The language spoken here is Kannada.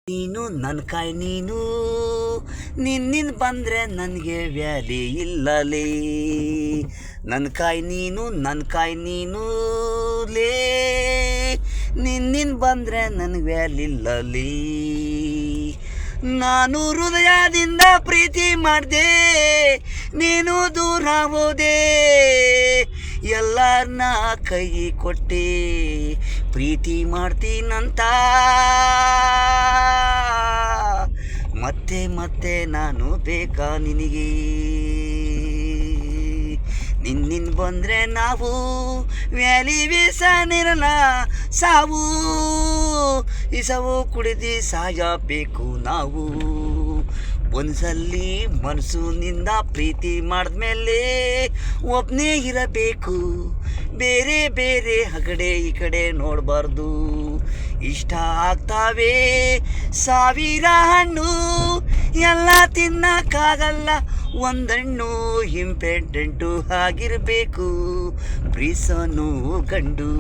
ನೀನು ನನ್ನ ಕಾಯಿ ನೀನು ನಿನ್ನಿಂದ ಬಂದರೆ ನನಗೆ ವ್ಯಾಲಿ ಇಲ್ಲಲೇ. ನನ್ನ ಕಾಯಿ ನೀನು ಲೇ, ನಿನ್ನಿಂದ ಬಂದರೆ ನನಗೆ ವ್ಯಾಲಿ ಇಲ್ಲಲೇ. ನಾನು ಹೃದಯದಿಂದ ಪ್ರೀತಿ ಮಾಡಿದೆ, ನೀನು ದೂರ ಹೋದೆ. ಎಲ್ಲರನ್ನ ಕೈ ಕೊಟ್ಟೆ, ಪ್ರೀತಿ ಮಾಡ್ತೀನಂತ. ಮತ್ತೆ ಮತ್ತೆ ನಾನು ಬೇಕಾ ನಿನಗೆ? ನಿನ್ನಿಂದ ಬಂದರೆ ನಾವು ವ್ಯಾಲಿ ಬೇಸನಿರಲ್ಲ. ಸಾವು ಇಸವು ಕುಡಿದು ಸಾಯಬೇಕು ನಾವು. ಒಂದ್ಸಲಿ ಮನಸ್ಸಿನಿಂದ ಪ್ರೀತಿ ಮಾಡಿದ್ಮೇಲೆ ಒಬ್ಬನೇ ಇರಬೇಕು, ಬೇರೆ ಬೇರೆ ಆ ಕಡೆ ಈ ಕಡೆ ನೋಡಬಾರ್ದು. ಇಷ್ಟ ಆಗ್ತಾವೆ ಸಾವಿರ ಹಣ್ಣು, ಎಲ್ಲ ತಿನ್ನಕ್ಕಾಗಲ್ಲ ಒಂದಣ್ಣು. ಇಂಪೆಂಡೆಂಟು ಆಗಿರಬೇಕು ಪ್ರೀಸನು ಗಂಡು.